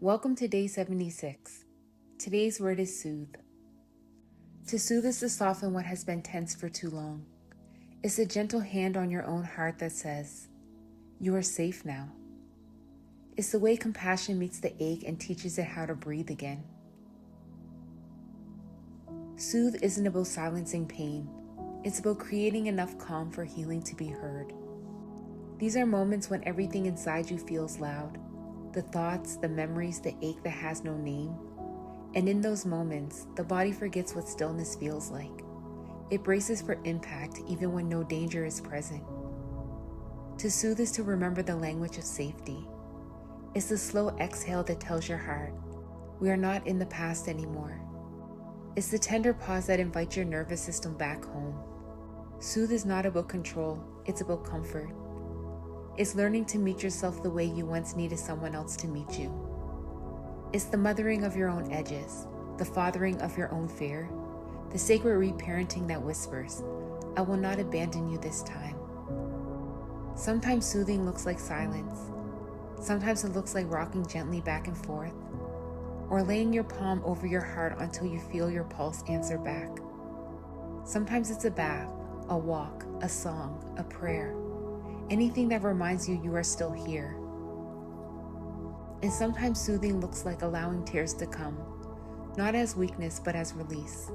Welcome to day 76. Today's word is soothe. To soothe is to soften what has been tense for too long. It's a gentle hand on your own heart that says, you are safe now. It's the way compassion meets the ache and teaches it how to breathe again. Soothe isn't about silencing pain. It's about creating enough calm for healing to be heard. These are moments when everything inside you feels loud. The thoughts, the memories, the ache that has no name. And in those moments, the body forgets what stillness feels like. It braces for impact even when no danger is present. To soothe is to remember the language of safety. It's the slow exhale that tells your heart, we are not in the past anymore. It's the tender pause that invites your nervous system back home. Soothe is not about control, it's about comfort. It's learning to meet yourself the way you once needed someone else to meet you. It's the mothering of your own edges, the fathering of your own fear, the sacred reparenting that whispers, I will not abandon you this time. Sometimes soothing looks like silence. Sometimes it looks like rocking gently back and forth, or laying your palm over your heart until you feel your pulse answer back. Sometimes it's a bath, a walk, a song, a prayer, anything that reminds you are still here. And sometimes soothing looks like allowing tears to come, not as weakness but as release.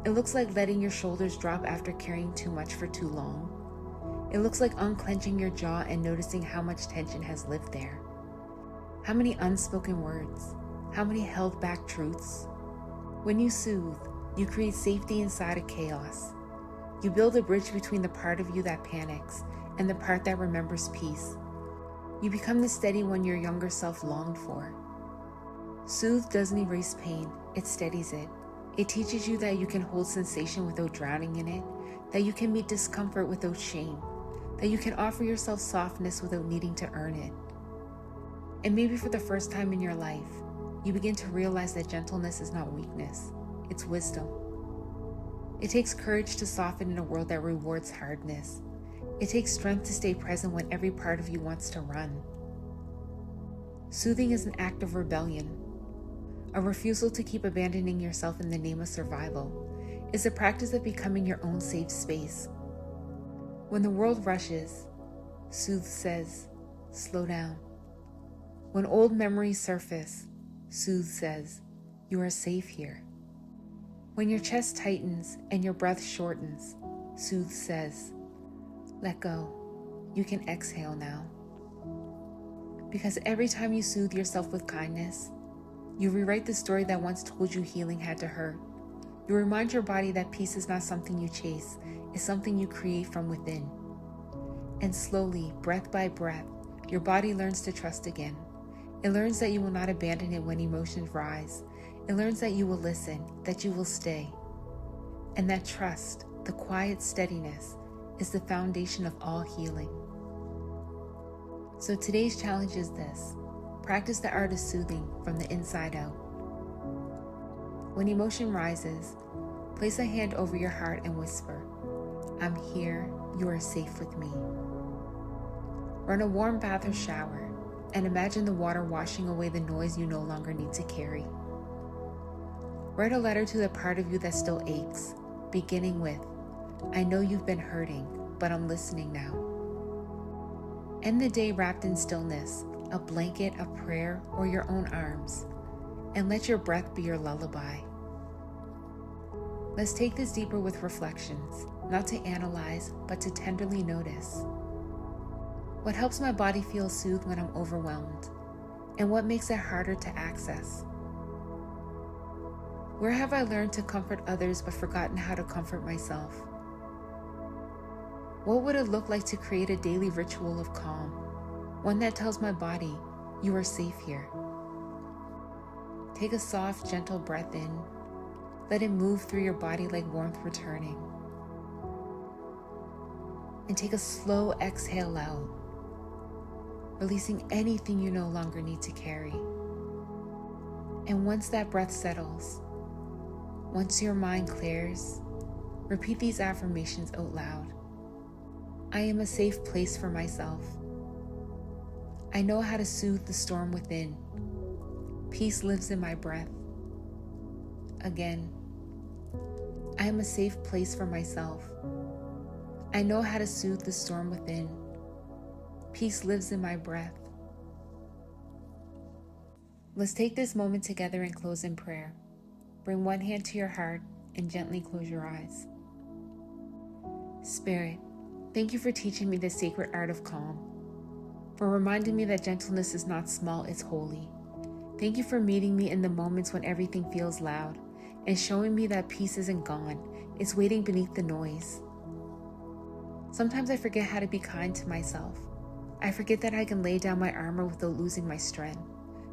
It looks like letting your shoulders drop after carrying too much for too long. It looks like unclenching your jaw and noticing how much tension has lived there. How many unspoken words, how many held back truths. When you soothe, you create safety inside of chaos. You build a bridge between the part of you that panics and the part that remembers peace. You become the steady one your younger self longed for. Soothe doesn't erase pain, it steadies it. It teaches you that you can hold sensation without drowning in it, that you can meet discomfort without shame, that you can offer yourself softness without needing to earn it. And maybe for the first time in your life, you begin to realize that gentleness is not weakness, it's wisdom. It takes courage to soften in a world that rewards hardness. It takes strength to stay present when every part of you wants to run. Soothing is an act of rebellion, a refusal to keep abandoning yourself in the name of survival. It's a practice of becoming your own safe space. When the world rushes, Soothe says, slow down. When old memories surface, Soothe says, you are safe here. When your chest tightens and your breath shortens, Soothe says, let go. You can exhale now. Because every time you soothe yourself with kindness, you rewrite the story that once told you healing had to hurt. You remind your body that peace is not something you chase, it's something you create from within. And slowly, breath by breath, your body learns to trust again. It learns that you will not abandon it when emotions rise. It learns that you will listen, that you will stay. And that trust, the quiet steadiness, is the foundation of all healing. So today's challenge is this: practice the art of soothing from the inside out. When emotion rises, place a hand over your heart and whisper, I'm here, you are safe with me. Run a warm bath or shower and imagine the water washing away the noise you no longer need to carry. Write a letter to the part of you that still aches, beginning with, I know you've been hurting, but I'm listening now. End the day wrapped in stillness, a blanket, a prayer, or your own arms, and let your breath be your lullaby. Let's take this deeper with reflections, not to analyze, but to tenderly notice. What helps my body feel soothed when I'm overwhelmed, and what makes it harder to access? Where have I learned to comfort others but forgotten how to comfort myself? What would it look like to create a daily ritual of calm, one that tells my body, you are safe here? Take a soft, gentle breath in. Let it move through your body like warmth returning. And take a slow exhale out, releasing anything you no longer need to carry. And once that breath settles, once your mind clears, repeat these affirmations out loud. I am a safe place for myself. I know how to soothe the storm within. Peace lives in my breath. Again, I am a safe place for myself. I know how to soothe the storm within. Peace lives in my breath. Let's take this moment together and close in prayer. Bring one hand to your heart and gently close your eyes. Spirit, thank you for teaching me the sacred art of calm, for reminding me that gentleness is not small, it's holy. Thank you for meeting me in the moments when everything feels loud and showing me that peace isn't gone, it's waiting beneath the noise. Sometimes I forget how to be kind to myself. I forget that I can lay down my armor without losing my strength.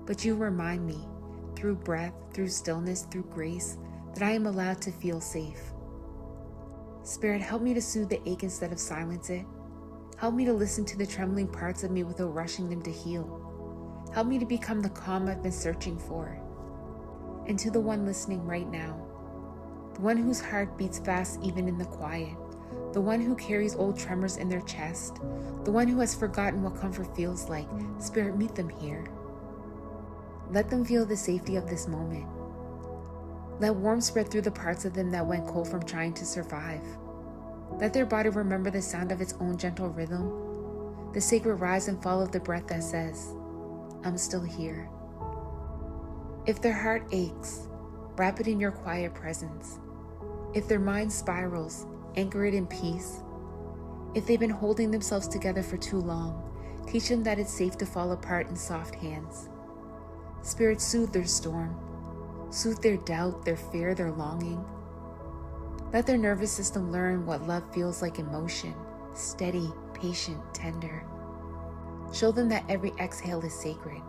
But you remind me, through breath, through stillness, through grace, that I am allowed to feel safe. Spirit, help me to soothe the ache instead of silence it. Help me to listen to the trembling parts of me without rushing them to heal. Help me to become the calm I've been searching for. And to the one listening right now, the one whose heart beats fast even in the quiet, the one who carries old tremors in their chest, the one who has forgotten what comfort feels like, Spirit, meet them here. Let them feel the safety of this moment. Let warmth spread through the parts of them that went cold from trying to survive. Let their body remember the sound of its own gentle rhythm, the sacred rise and fall of the breath that says, I'm still here. If their heart aches, wrap it in your quiet presence. If their mind spirals, anchor it in peace. If they've been holding themselves together for too long, teach them that it's safe to fall apart in soft hands. Spirit, soothe their storm. Soothe their doubt, their fear, their longing. Let their nervous system learn what love feels like in motion, steady, patient, tender. Show them that every exhale is sacred,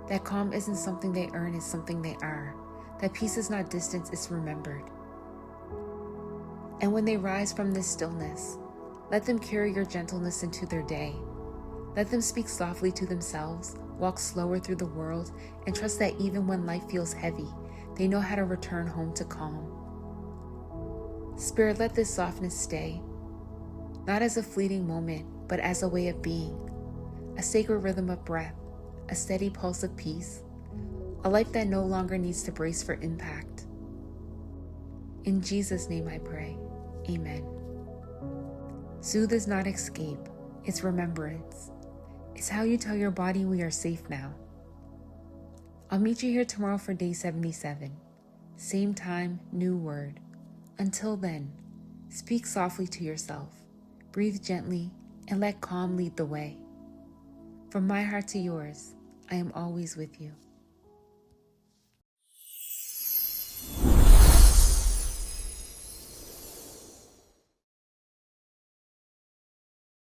that calm isn't something they earn, it's something they are, that peace is not distance, it's remembered. And when they rise from this stillness, let them carry your gentleness into their day. Let them speak softly to themselves, walk slower through the world, and trust that even when life feels heavy, they know how to return home to calm. Spirit, let this softness stay, not as a fleeting moment, but as a way of being, a sacred rhythm of breath, a steady pulse of peace, a life that no longer needs to brace for impact. In Jesus' name I pray, amen. Soothe is not escape, it's remembrance. It's how you tell your body we are safe now. I'll meet you here tomorrow for day 77. Same time, new word. Until then, speak softly to yourself, breathe gently, and let calm lead the way. From my heart to yours, I am always with you.